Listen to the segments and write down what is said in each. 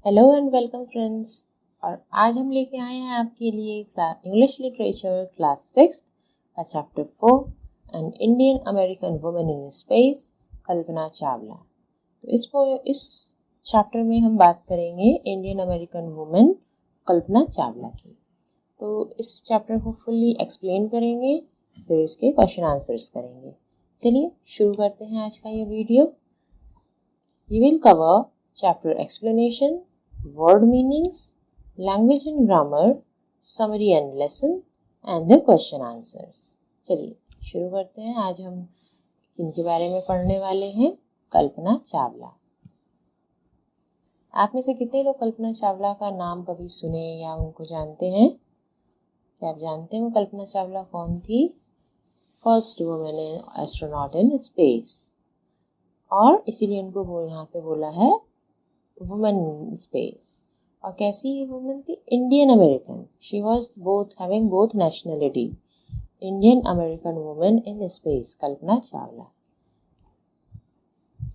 Hello and welcome friends. और आज हम लेके आए हैं आपके लिए इंग्लिश लिटरेचर क्लास 6 का chapter 4 an Indian American women in space, Kalpana Chawla. तो इस चैप्टर में हम बात करेंगे Indian American women Kalpana Chawla की। तो इस चैप्टर को फुल्ली एक्सप्लेन करेंगे, फिर इसके क्वेश्चन आंसर्स करेंगे। चलिए शुरू करते हैं आज का ये video. We will cover chapter explanation, word meanings, language and grammar, summary and lesson and the question answers। चलिए शुरू करते हैं। आज हम इनके बारे में पढ़ने वाले हैं, कल्पना चावला। आप में से कितने लोग कल्पना चावला का नाम कभी सुने या उनको जानते हैं? क्या आप जानते हैं वो कल्पना चावला कौन थी? First women astronaut in space, और इसीलिए उनको यहाँ पे बोला है वुमेन इन स्पेस। और कैसी ये वुमेन थी? Indian American. She was having both nationality. Indian American women in space, Kalpana Chawla.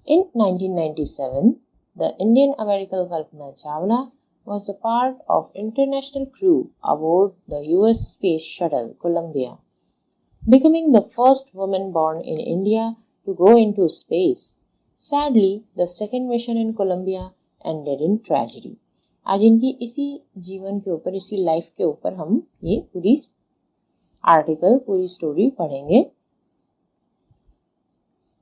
In 1997, the Indian American Kalpana Chawla was a part of international crew aboard the US Space Shuttle Columbia, becoming the first woman born in India to go into space. Sadly, the second mission in Columbia ended in tragedy. आज इनकी इसी जीवन के ऊपर, इसी life के ऊपर हम ये पूरी आर्टिकल, पूरी स्टोरी पढ़ेंगे।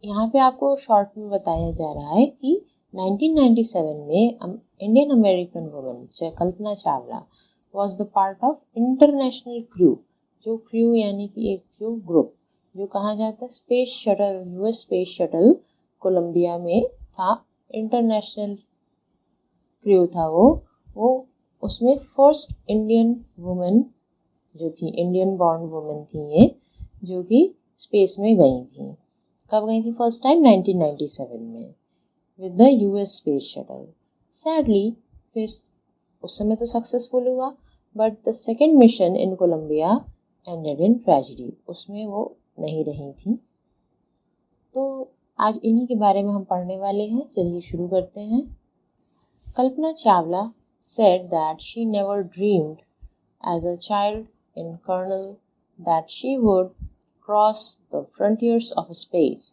यहाँ पे आपको शॉर्ट में बताया जा रहा है कि 1997 में Indian American women Kalpana Chawla was the part of international crew. जो क्रू यानी कि एक जो ग्रुप जो कहा जाता है space shuttle, US space shuttle Columbia में था। इंटरनेशनल क्रू था वो उसमें फर्स्ट इंडियन वुमेन जो थी, इंडियन बॉर्न वुमेन थी ये, जो कि स्पेस में गई थी। कब गई थी? फर्स्ट टाइम 1997 में with the US space shuttle. Sadly फिर उस समय तो सक्सेसफुल हुआ, but the second mission in Columbia ended in tragedy. उसमें वो नहीं रही थी। तो आज इन्हीं के बारे में हम पढ़ने वाले हैं। चलिए शुरू करते हैं। Kalpana Chawla said that she never dreamed as a child in Colonel that she would cross the frontiers of space।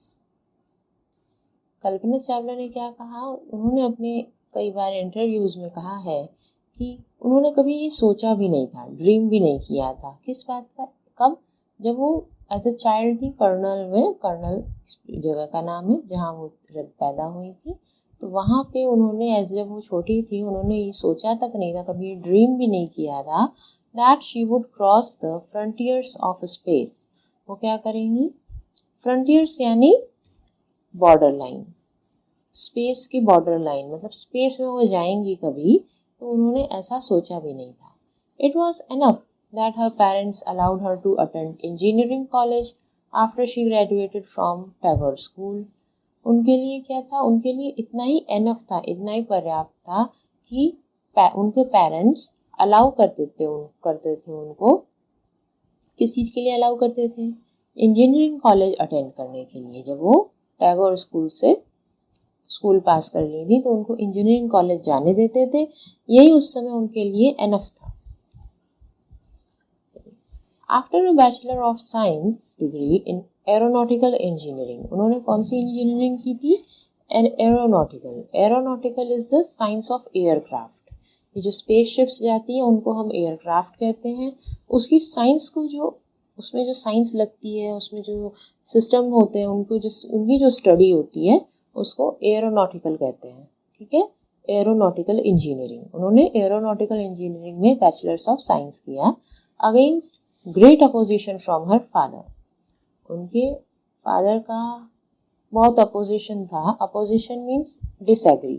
Kalpana Chawla ने क्या कहा? उन्होंने अपने कई बार इंटरव्यूज में कहा है कि उन्होंने कभी ये सोचा भी नहीं था, ड्रीम भी नहीं किया था। किस बात का? कब? जब वो एज अ चाइल्ड थी कर्नल में, कर्नल जगह का नाम है जहाँ वो पैदा हुई थी। तो वहाँ पे उन्होंने जब वो छोटी थी उन्होंने ये सोचा तक नहीं था, कभी ड्रीम भी नहीं किया था that she would cross the frontiers of space. वो क्या करेंगी? फ्रंटियर्स यानी बॉर्डर लाइन, स्पेस की बॉर्डर लाइन, मतलब स्पेस में वो जाएंगी कभी, तो उन्होंने ऐसा सोचा भी नहीं था। It was enough that her parents allowed her to attend engineering college after she graduated from Tagore school. उनके लिए क्या था? उनके लिए इतना ही एनफ था, इतना ही पर्याप्त था कि उनके पेरेंट्स अलाउ करते थे उनको। किस चीज़ के लिए अलाउ करते थे? इंजीनियरिंग कॉलेज अटेंड करने के लिए। जब वो टैगोर स्कूल से स्कूल पास कर ली थी तो उनको इंजीनियरिंग कॉलेज जाने देते थे। यही उस समय उनके लिए एनफ था। After a bachelor of science degree in aeronautical engineering, उन्होंने कौन सी इंजीनियरिंग की थी? Aeronautical. Aeronautical is the science of aircraft. ये जो स्पेसशिप्स जाती हैं उनको हम एयरक्राफ्ट कहते हैं। उसकी साइंस को, जो उसमें जो साइंस लगती है, उसमें जो सिस्टम होते हैं, उनकी जो स्टडी होती है उसको एरोनॉटिकल कहते हैं। ठीक है, एरोनॉटिकल इंजीनियरिंग। उन्होंने एरोनॉटिकल इंजीनियरिंग में बैचलर्स ऑफ साइंस किया against great opposition from her father. उनके फादर का बहुत अपोजिशन था। Opposition means disagree,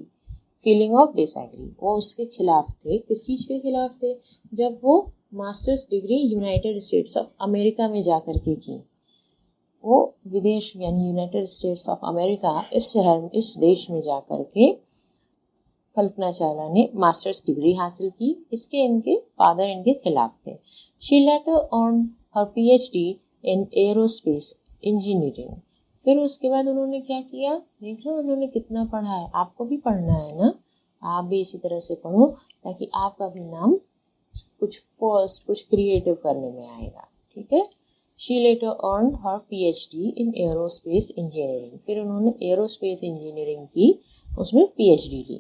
feeling of disagree. वो उसके खिलाफ थे। किस चीज़ के खिलाफ थे? जब वो masters degree United states of America में जा कर के की। वो विदेश यानी यूनाइटेड स्टेट्स ऑफ अमेरिका, इस देश में जा कर के कल्पना चावला ने मास्टर्स डिग्री हासिल की। इनके फादर इनके खिलाफ थे। She later earn her PhD in aerospace engineering. फिर उसके बाद उन्होंने क्या किया? देख लो उन्होंने कितना पढ़ा है। आपको भी पढ़ना है ना। आप भी इसी तरह से पढ़ो ताकि आपका भी नाम कुछ क्रिएटिव करने में आएगा, ठीक है। She later earned her PhD in aerospace engineering. फिर उन्होंने एरोस्पेस इंजीनियरिंग की, उसमें PhD ली.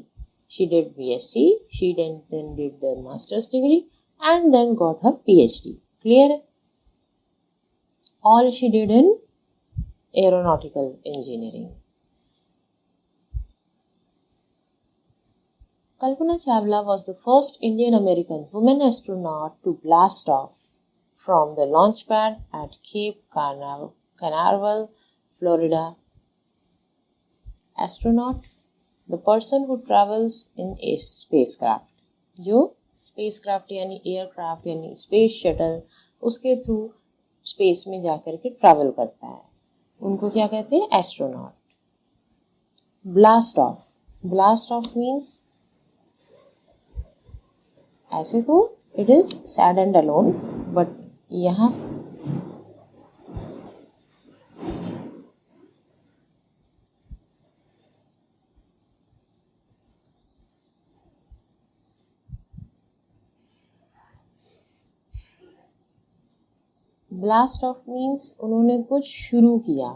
She did BSc, she then did the master's degree and then got her PhD. Clear? All she did in aeronautical engineering. Kalpana Chawla was the first Indian American woman astronaut to blast off from the launch pad at Cape Canaveral, Florida. Astronaut, the person who travels in a spacecraft, जो spacecraft यानी aircraft यानी space shuttle उसके through space में जाकर के travel करता है, उनको क्या कहते हैं? एस्ट्रोनॉट. ब्लास्ट ऑफ मीन्स ऐसे तो it is sad and alone, but यहाँ ब्लास्ट ऑफ मीन्स उन्होंने कुछ शुरू किया,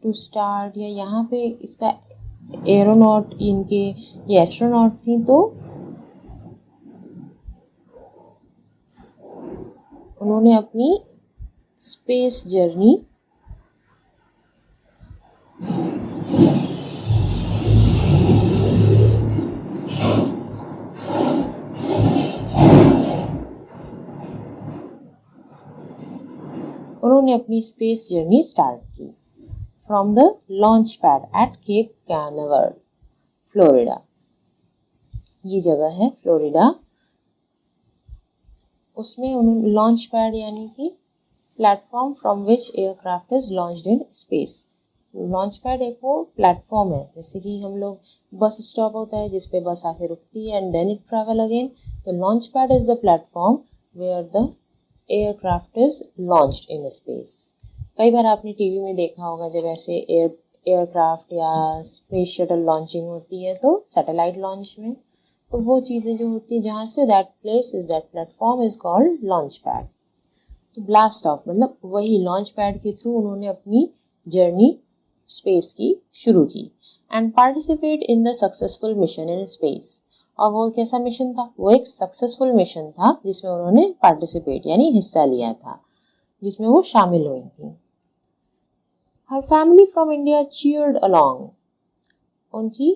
टू स्टार्ट, या यहाँ पे इसका एरोनॉट, इनके ये एस्ट्रोनॉट थी तो उन्होंने अपनी स्पेस जर्नी स्टार्ट की from the launch pad at Cape Canaveral, Florida. ये जगह है फ्लोरिडा. उसमें उन्होंने लॉन्च पैड यानी कि platform from which aircraft is launched in space. Launch pad एक वो प्लेटफॉर्म है, जैसे कि हम लोग बस स्टॉप होता है जिस पे बस आके रुकती है and then it travel again. तो launch pad is the platform where the aircraft is launched in space. कई बार आपने टीवी में देखा होगा जब ऐसे एयरक्राफ्ट या स्पेस शटल लॉन्चिंग होती है तो सैटेलाइट लॉन्च में, तो वो चीज़ें जो होती है जहाँ say that platform is called launch pad. तो ब्लास्ट ऑफ मतलब वही लॉन्च पैड के थ्रू उन्होंने अपनी जर्नी स्पेस की शुरू की. And participate in the successful mission in space. और वो कैसा मिशन था? वो एक सक्सेसफुल मिशन था जिसमें उन्होंने पार्टिसिपेट यानी हिस्सा लिया था, जिसमें वो शामिल हुई थी. Her family from India cheered along. उनकी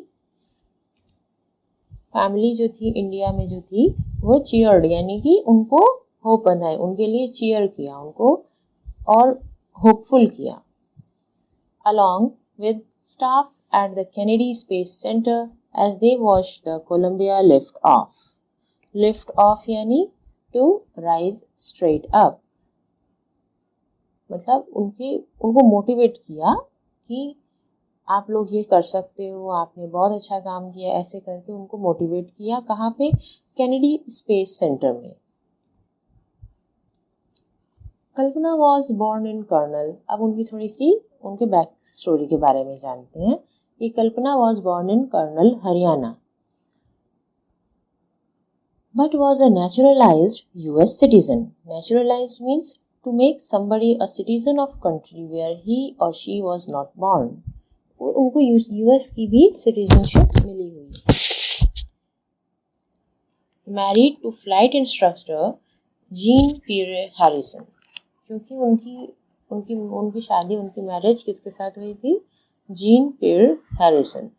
फैमिली जो थी इंडिया में जो थी वो चीयर्ड यानी कि उनको होप बंधाई, उनके लिए चीयर किया उनको और होपफुल किया. Along with staff at the Kennedy space center as they watched the Columbia lift off. Lift off यानी टू राइज स्ट्रेट अप, मतलब उनको मोटिवेट किया कि आप लोग ये कर सकते हो, आपने बहुत अच्छा काम किया, ऐसे करके उनको मोटिवेट किया. कहाँ पे? केनेडी स्पेस सेंटर में. कल्पना वॉज बॉर्न इन कर्नल. अब उनकी थोड़ी सी उनके बैक स्टोरी के बारे में जानते हैं कि Kalpana was born in Karnal, Haryana, but was a naturalized US citizen. Naturalized means to make somebody a citizen of country where he or she was not born. उनको यूएस की भी सिटीजनशिप मिली हुई है. Married to flight instructor Jean Pierre Harrison. क्योंकि उनकी शादी, उनकी मैरिज किसके साथ हुई थी? Jean Pierre Harrison.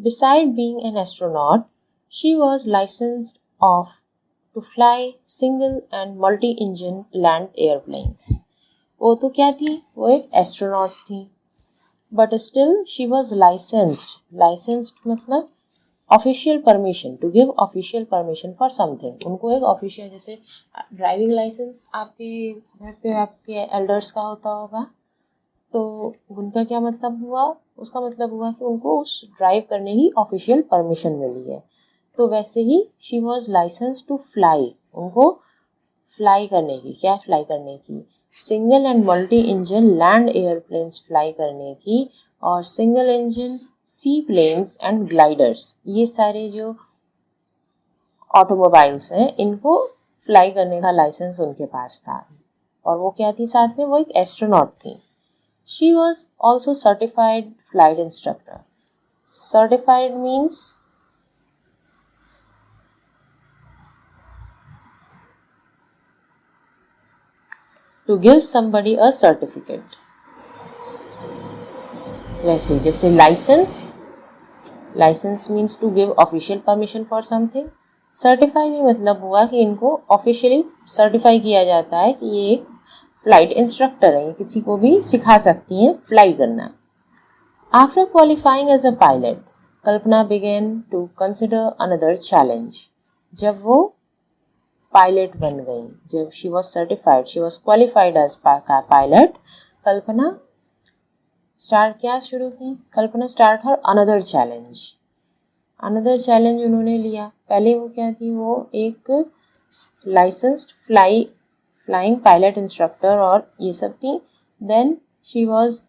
Beside being an astronaut she was licensed of to fly single and multi engine land airplanes. वो तो क्या थी? वो एक एस्ट्रोनॉट थी, but still she was licensed मतलब official permission, to give official permission for something. उनको एक ऑफिशियल, जैसे ड्राइविंग लाइसेंस आपके घर पे आपके एल्डर्स का होता होगा, तो उनका क्या मतलब हुआ? उसका मतलब हुआ कि उनको उस ड्राइव करने की ऑफिशियल परमिशन मिली है. तो वैसे ही she was license to fly, उनको फ्लाई करने की, क्या फ्लाई करने की? Single and multi engine land airplanes fly करने की. और single engine sea planes and gliders, ये सारे जो ऑटोमोबाइल्स हैं इनको फ्लाई करने का लाइसेंस उनके पास था। और वो क्या थी साथ में, वो एक एस्ट्रोनॉट थी। She was also certified flight instructor. Certified means to give somebody a certificate। वैसे जैसे license means to give official permission for something. Certify भी मतलब हुआ कि इनको ऑफिशियली सर्टिफाई किया जाता है कि ये एक फ्लाइट इंस्ट्रक्टर है, किसी को भी सिखा सकती हैं फ्लाई करना। After qualifying as a pilot, Kalpana begin to consider another challenge. जब वो पायलट बन गई, जब she was certified, she was qualified as pilot, Kalpana क्या शुरू की, Kalpana start her another challenge उन्होंने लिया। पहले वो क्या थी, वो एक लाइसेंस्ड फ्लाइंग पायलट इंस्ट्रक्टर और ये सब थी। Then she was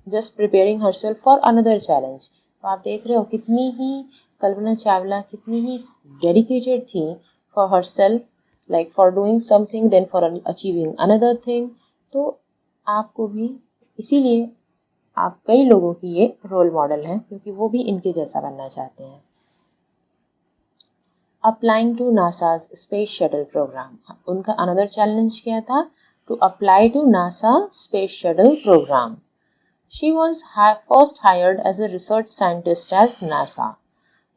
just preparing herself for another challenge. तो आप देख रहे हो कितनी ही कल्पना चावला कितनी ही डेडिकेटेड थी for herself, like for doing something then for achieving another thing। तो आपको भी, इसीलिए आप कई लोगों की ये रोल मॉडल हैं क्योंकि वो भी इनके जैसा बनना चाहते हैं। Applying to NASA's space shuttle program, उनका अनदर चैलेंज क्या था, to apply to NASA space shuttle program. She was first hired as a research scientist as NASA.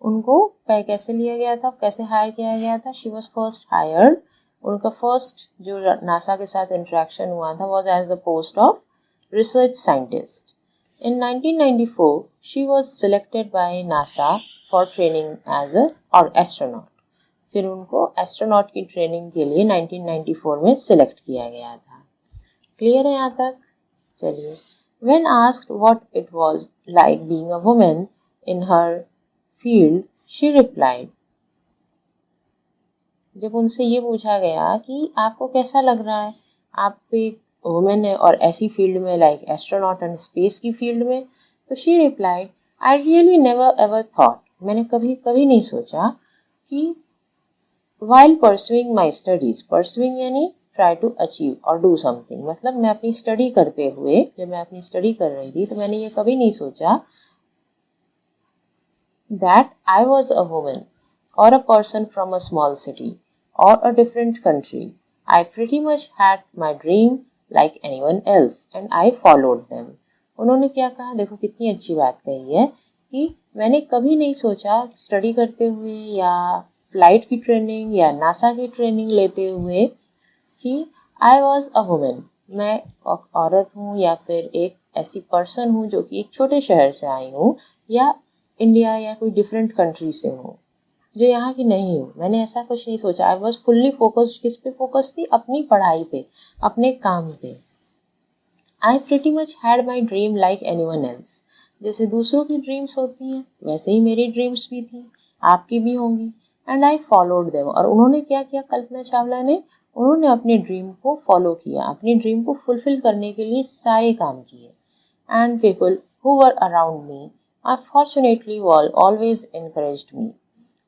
उनको कैसे लिया गया था, कैसे हायर किया गया था, शी वॉज फर्स्ट हायर्ड। उनका फर्स्ट जो नासा के साथ इंटरेक्शन हुआ था was as the post of research scientist. In 1994 she was selected by NASA for training as और एस्ट्रोनॉट। फिर उनको एस्ट्रोनॉट की ट्रेनिंग के लिए 1994 में सिलेक्ट किया गया था। क्लियर है यहाँ तक? चलिए, when asked what it was like being a woman in her field, she replied, जब उनसे ये पूछा गया कि आपको कैसा लग रहा है, आप एक वुमेन है और ऐसी फील्ड में लाइक एस्ट्रोनॉट एंड स्पेस की फील्ड में, तो she replied, I really never ever thought, मैंने कभी नहीं सोचा कि while pursuing my studies, pursuing यानी try to achieve और do something, मतलब मैं अपनी स्टडी करते हुए, जब मैं अपनी स्टडी कर रही थी तो मैंने ये कभी नहीं सोचा that I was a woman or a person from a small city or a different country. I pretty much had my dream like anyone else and I followed them। उन्होंने क्या कहा, देखो कितनी अच्छी बात कही है कि मैंने कभी नहीं सोचा स्टडी करते हुए या फ्लाइट की ट्रेनिंग या नासा की ट्रेनिंग लेते हुए कि आई वॉज अ वुमेन, मैं औरत हूँ या फिर एक ऐसी पर्सन हूँ जो कि एक छोटे शहर से आई हूँ या इंडिया या कोई डिफरेंट कंट्री से हूँ जो यहाँ की नहीं हूँ। मैंने ऐसा कुछ नहीं सोचा। आई वॉज फुल्ली फोकस्ड, किस पे फोकस थी, अपनी पढ़ाई पे, अपने काम पे। आई pretty much had my dream like anyone else, जैसे दूसरों की ड्रीम्स होती हैं वैसे ही मेरी ड्रीम्स भी थी, आपकी भी होंगी। एंड आई फॉलोड देम, और उन्होंने क्या किया, कल्पना चावला ने, उन्होंने अपने ड्रीम को फॉलो किया, अपनी ड्रीम को फुलफिल करने के लिए सारे काम किए। And people who were around me unfortunately always encouraged me,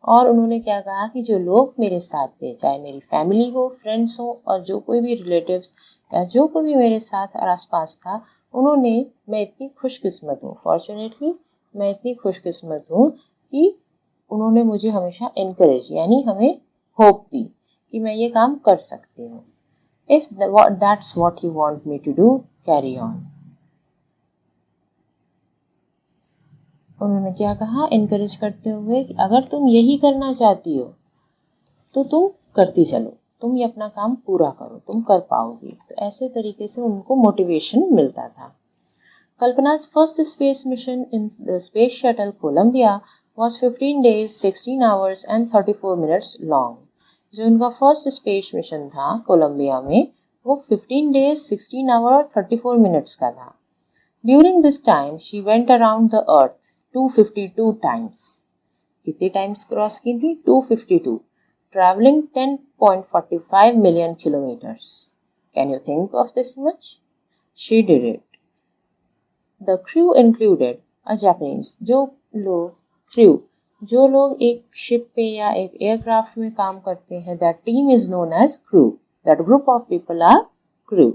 और उन्होंने क्या कहा कि जो लोग मेरे साथ थे, चाहे मेरी फैमिली हो, फ्रेंड्स हो, और जो कोई भी रिलेटिव्स या जो कोई भी मेरे साथ और आसपास था, उन्होंने, मैं इतनी खुशकिस्मत हूँ, फॉर्चुनेटली मैं इतनी खुशकिस्मत हूँ कि उन्होंने मुझे हमेशा इनकरेज यानी हमें होप दी कि मैं ये काम कर सकती हूँ। If that's what you want me to do, carry on. उन्होंने क्या कहा, इनकरेज करते हुए कि अगर तुम यही करना चाहती हो तो तुम करती चलो, तुम ये अपना काम पूरा करो, तुम कर पाओगी। तो ऐसे तरीके से उनको मोटिवेशन मिलता था। कल्पना's first space mission in the space shuttle Columbia was 15 days, 16 hours and 34 minutes long। जो उनका फर्स्ट स्पेस मिशन था कोलंबिया में, वो 15 days, 16 hour और 34 minutes का था। During this time, she went around the earth 252 times। कितने टाइम्स क्रॉस की थी? 252, traveling 10.45 million kilometers। Can you think of this much? She did it। The crew included a Japanese, जो लोग एक ship पे या एक एयरक्राफ्ट में काम करते हैं, that team is known as crew. That group of people are crew.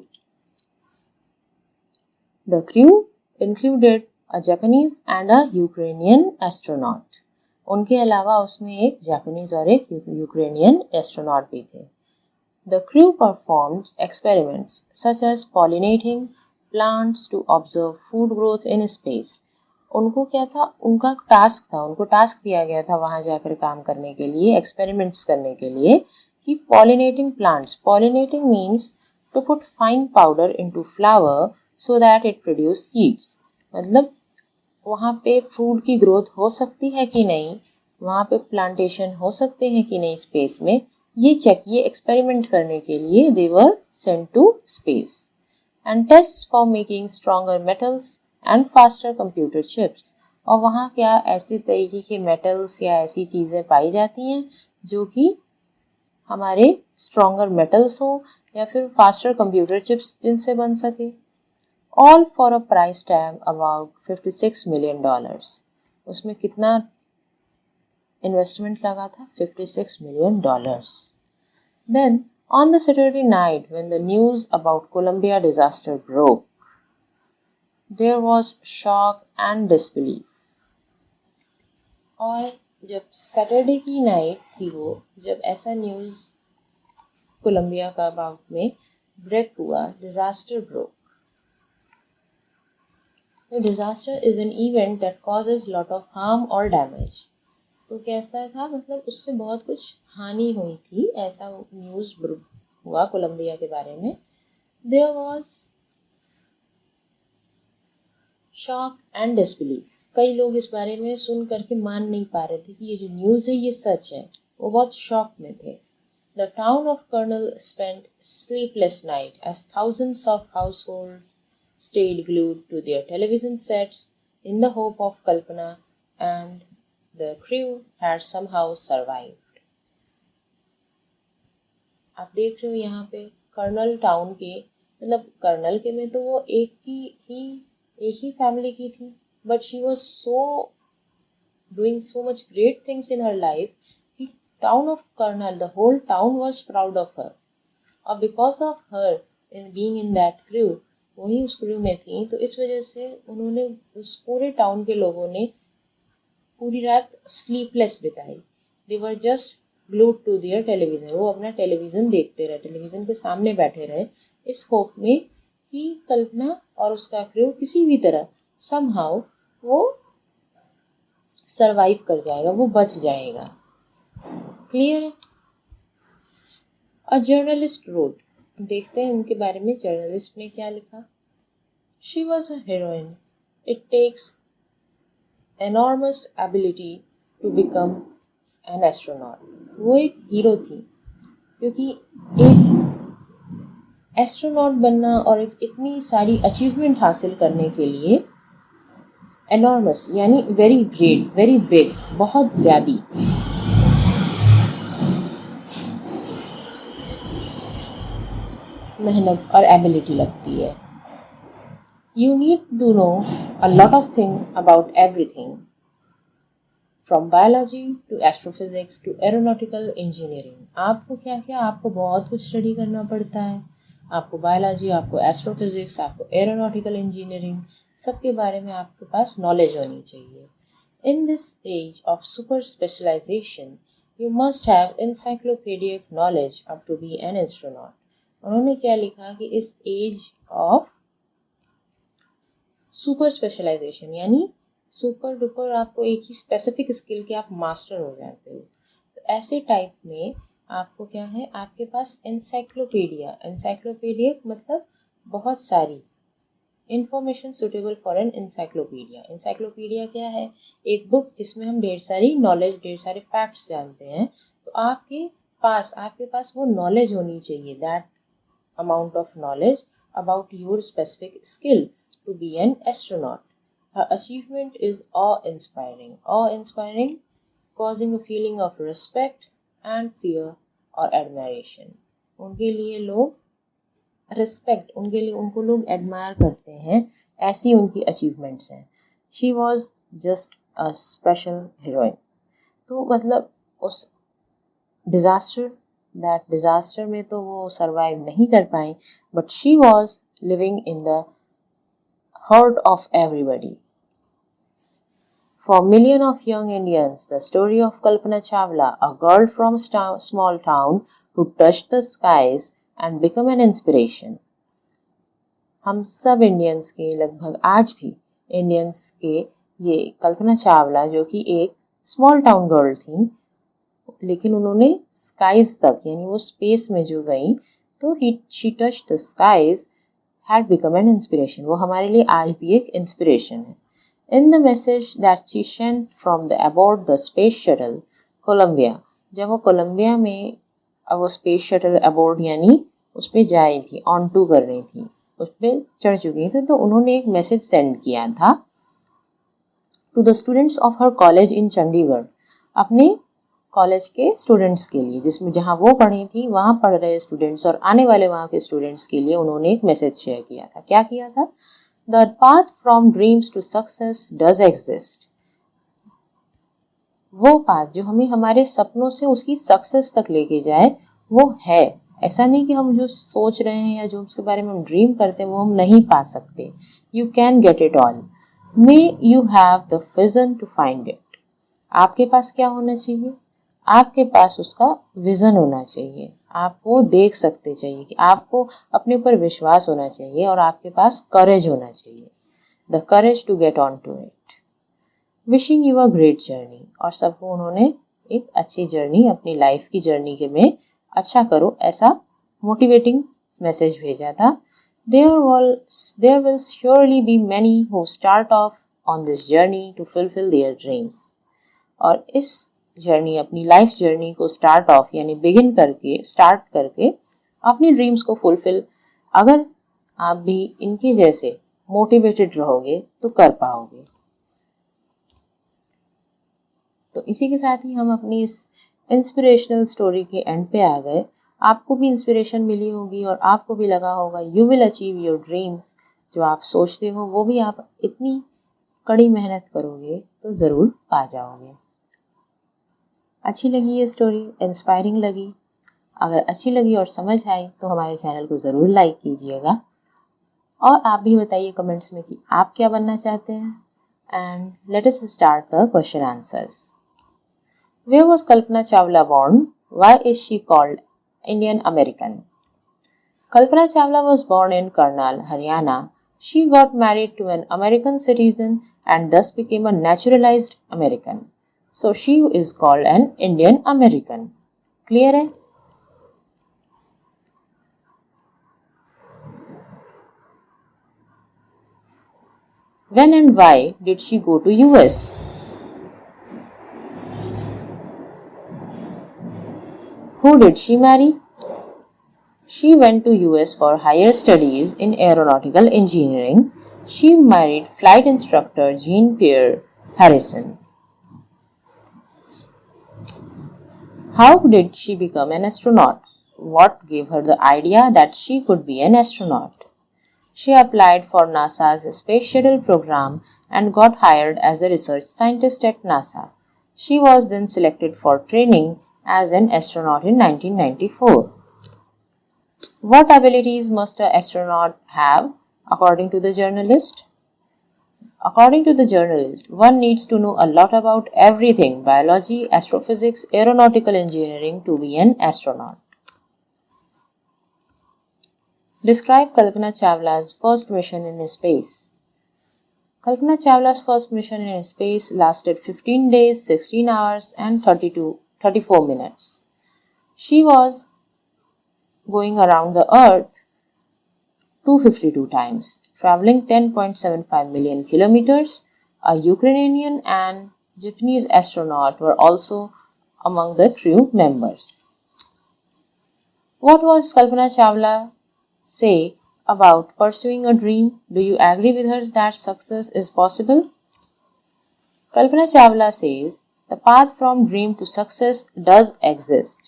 The crew included a Japanese and a Ukrainian astronaut. उनके अलावा उसमें एक जापानीज और एक यूक्रेनियन एस्ट्रोनॉट भी थे. The crew performed experiments such as pollinating plants to observe food growth in space. उनको क्या था, उनको टास्क दिया गया था वहां जाकर काम करने के लिए, एक्सपेरिमेंट्स करने के लिए, कि pollinating plants. Pollinating means to put fine powder into flower so that it produce seeds. मतलब वहाँ पे फूड की ग्रोथ हो सकती है कि नहीं, वहाँ पे प्लांटेशन हो सकते हैं कि नहीं स्पेस में, ये एक्सपेरिमेंट करने के लिए they were sent to space. And tests for making stronger metals and faster computer chips. और वहाँ क्या ऐसे तरीके के मेटल्स या ऐसी चीज़ें पाई जाती हैं जो कि हमारे स्ट्रॉन्गर मेटल्स हो या फिर फास्टर कंप्यूटर चिप्स जिनसे बन सके. All for a price tag about $56 million. उसमें कितना इन्वेस्टमेंट लगा था? $56 million. Then, on the Saturday night, when the news about Columbia disaster broke, there was shock and disbelief. और जब सैटरडे की नाइट थी वो, जब ऐसा न्यूज़ कोलंबिया का अबाउट में ब्रेक हुआ, disaster broke. The disaster is an event that causes lot of harm or damage. तो कैसा था, मतलब उससे बहुत कुछ हानि हुई थी, ऐसा न्यूज़ हुआ कोलंबिया के बारे में. There was shock and disbelief. कई लोग इस बारे में सुन करके मान नहीं पा रहे थे कि ये जो न्यूज़ है ये सच है. वो बहुत शॉक में थे. The town of Colonel spent sleepless night as thousands of households stayed glued to their television sets in the hope of Kalpana, and the crew had somehow survived. आप देख रहे हो यहाँ पे कर्नल टाउन के, मतलब कर्नल के में तो वो एक ही फैमिली की थी, but she was doing so much great things in her life कि town of Karnal, the whole town was proud of her. और because of her in being in that crew, वही उस क्रू में थी, तो इस वजह से उन्होंने, उस पूरे टाउन के लोगों ने पूरी रात स्लीपलेस बिताई. They were just glued to their television. वो अपना टेलीविज़न देखते रहे, टेलीविज़न के सामने बैठे रहे, इस होप में कि कल्पना और उसका क्रू किसी भी तरह समहाउ वो सरवाइव कर जाएगा, वो बच जाएगा. क्लियर है? A journalist wrote. देखते हैं उनके बारे में जर्नलिस्ट ने क्या लिखा. She was a heroine. It takes enormous ability to become an astronaut. वो एक हीरो थी, क्योंकि एक एस्ट्रोनॉट बनना और एक इतनी सारी अचीवमेंट हासिल करने के लिए enormous यानी वेरी ग्रेट, वेरी बिग, बहुत ज़्यादा मेहनत और एबिलिटी लगती है. You need to know a lot of things about everything, from biology to astrophysics to aeronautical engineering. आपको आपको बहुत कुछ स्टडी करना पड़ता है. आपको बायोलॉजी, आपको एस्ट्रोफिजिक्स, आपको एरोनॉटिकल इंजीनियरिंग, सबके बारे में आपके पास नॉलेज होनी चाहिए. In this age of super specialization, you must have encyclopedic knowledge up to be an astronaut. उन्होंने क्या लिखा कि इस एज ऑफ सुपर स्पेशलाइजेशन यानी सुपर डुपर, आपको एक ही स्पेसिफिक स्किल के आप मास्टर हो जाते हो, तो ऐसे टाइप में आपको क्या है, आपके पास एनसाइक्लोपीडिया मतलब बहुत सारी information suitable for an encyclopedia. Encyclopedia क्या है? एक बुक जिसमें हम ढेर सारी नॉलेज, ढेर सारे फैक्ट्स जानते हैं. तो आपके पास वो नॉलेज होनी चाहिए, that amount of knowledge about your specific skill to be an astronaut. Her achievement is awe-inspiring, causing a feeling of respect and fear or admiration. उनके लिए लोग रिस्पेक्ट, उनको लोग एडमायर करते हैं, ऐसी उनकी अचीवमेंट्स हैं. She was just a special heroine. तो मतलब उस डिजास्टर में तो वो सरवाइव नहीं कर पाई, but she was living in the heart of everybody. For millions of young Indians, the story of Kalpana Chawla, a girl from a small town who touched the skies and became an inspiration. हम सब Indians के लगभग आज भी Indians के ये कल्पना चावला जो कि एक स्मॉल टाउन गर्ल थी, लेकिन उन्होंने स्काइज तक यानी वो स्पेस में जो गई तो she touch the skies had become an inspiration. वो हमारे लिए आज भी एक इंस्पिरेशन है. In the message that she sent from the aboard the space shuttle Columbia, जब वो कोलंबिया में वो स्पेस शटल अबोर्ड यानी उस पर जा रही थी, ऑन टू कर रही थी, उस पर चढ़ चुकी थी, तो उन्होंने एक मैसेज सेंड किया था to the students of her college in Chandigarh, अपने कॉलेज के स्टूडेंट्स के लिए, जिसमें जहाँ वो पढ़ी थी वहाँ पढ़ रहे स्टूडेंट्स और आने वाले वहाँ के स्टूडेंट्स के लिए उन्होंने एक मैसेज शेयर किया था. क्या किया था? The path from dreams to success does exist. वो पाथ जो हमें हमारे सपनों से उसकी सक्सेस तक लेके जाए वो है. ऐसा नहीं कि हम जो सोच रहे हैं या जो उसके बारे में हम ड्रीम करते हैं वो हम नहीं पा सकते. You can get it all. May you have the vision to find it. आपके पास क्या होना चाहिए? आपके पास उसका विजन होना चाहिए. आप वो देख सकते चाहिए कि आपको अपने ऊपर विश्वास होना चाहिए और आपके पास करेज होना चाहिए. The courage to get on to it. Wishing you a great journey. और सबको उन्होंने एक अच्छी जर्नी, अपनी लाइफ की जर्नी के में अच्छा करो ऐसा मोटिवेटिंग मैसेज भेजा था. There will surely be many who start off on this journey to fulfill their dreams. और इस जर्नी, अपनी लाइफ जर्नी को स्टार्ट ऑफ यानी स्टार्ट करके अपनी ड्रीम्स को फुलफिल, अगर आप भी इनके जैसे मोटिवेटेड रहोगे तो कर पाओगे. तो इसी के साथ ही हम अपनी इस इंस्पिरेशनल स्टोरी के एंड पे आ गए. आपको भी इंस्पिरेशन मिली होगी और आपको भी लगा होगा you will achieve your dreams. जो आप सोचते हो वो भी आप इतनी कड़ी मेहनत करोगे तो ज़रूर पा जाओगे. अच्छी लगी ये स्टोरी, इंस्पायरिंग लगी? अगर अच्छी लगी और समझ आई तो हमारे चैनल को ज़रूर लाइक कीजिएगा और आप भी बताइए कमेंट्स में कि आप क्या बनना चाहते हैं. And let us start the question answers. Where was Kalpana Chawla born? Why is she called Indian American? Kalpana Chawla was born in Karnal, Haryana. She got married to an American citizen and thus became a naturalized American. So she is called an Indian American. Clear है? When and why did she go to US? Who did she marry? She went to US for higher studies in aeronautical engineering. She married flight instructor Jean-Pierre Harrison. How did she become an astronaut? What gave her the idea that she could be an astronaut? She applied for NASA's Space Shuttle program and got hired as a research scientist at NASA. She was then selected for training as an astronaut in 1994. What abilities must an astronaut have, according to the journalist? According to the journalist, one needs to know a lot about everything: biology, astrophysics, aeronautical engineering to be an astronaut. Describe Kalpana Chawla's first mission in space. Kalpana Chawla's first mission in space lasted 15 days, 16 hours and 34 minutes. She was going around the Earth 252 times, traveling 10.75 million kilometers. A Ukrainian and Japanese astronaut were also among the crew members. What was Kalpana Chawla say about pursuing a dream? Do you agree with her that success is possible? Kalpana Chawla says, the path from dream to success does exist.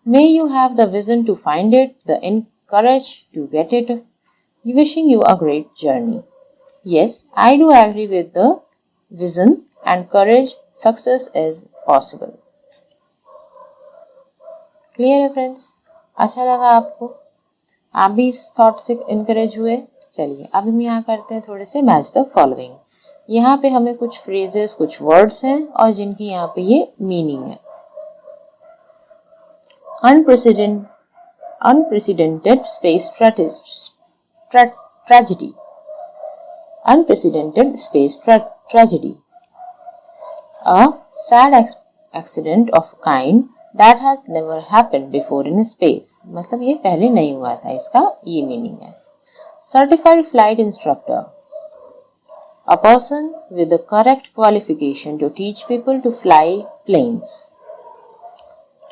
May you have the vision to find it, the courage to get it. Wishing you a great journey. Yes, I do agree with the vision and courage, success is possible. Clear है friends? अच्छा लगा आपको? आप भी इस thought से encourage हुए? चलिए अब हम यहाँ करते हैं थोड़े से मैच द फॉलोइंग। यहाँ पे हमें कुछ फ्रेजेस, कुछ वर्ड्स हैं और जिनकी यहाँ पे ये मीनिंग है। Unprecedented space tragedy. Unprecedented space tragedy. A sad accident of kind that has never happened before in space. मतलब ये पहले नहीं हुआ था, इसका ये मीनिंग है। Certified flight instructor. A person with the correct qualification to teach people to fly planes.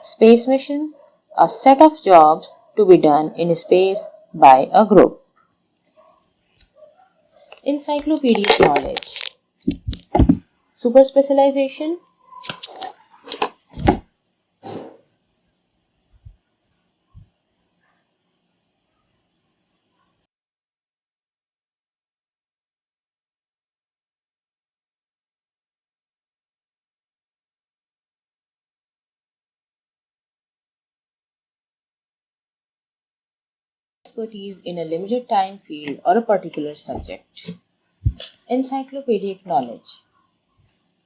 Space mission. A set of jobs to be done in space by a group. Encyclopedic knowledge. Super specialization. Expertise in a limited time field or a particular subject. Encyclopedic knowledge.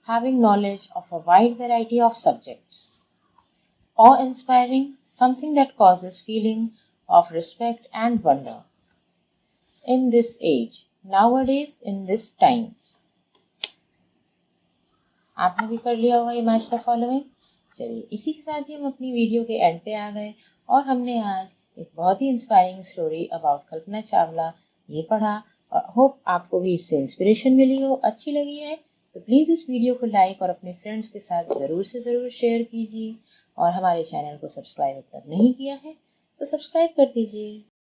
Having knowledge of a wide variety of subjects. Awe-inspiring, something that causes feeling of respect and wonder. In this age, nowadays, in these times. आपने भी कर लिया होगा ये match the following. चलिए इसी के साथ ही हम अपनी वीडियो के एंड पे आ गए और हमने आज एक बहुत ही inspiring story about Kalpana Chawla ये पढ़ा और होप आपको भी इससे इंस्पिरेशन मिली हो, अच्छी लगी है तो प्लीज़ इस वीडियो को लाइक और अपने फ्रेंड्स के साथ ज़रूर से ज़रूर शेयर कीजिए और हमारे चैनल को सब्सक्राइब अब तक नहीं किया है तो सब्सक्राइब कर दीजिए।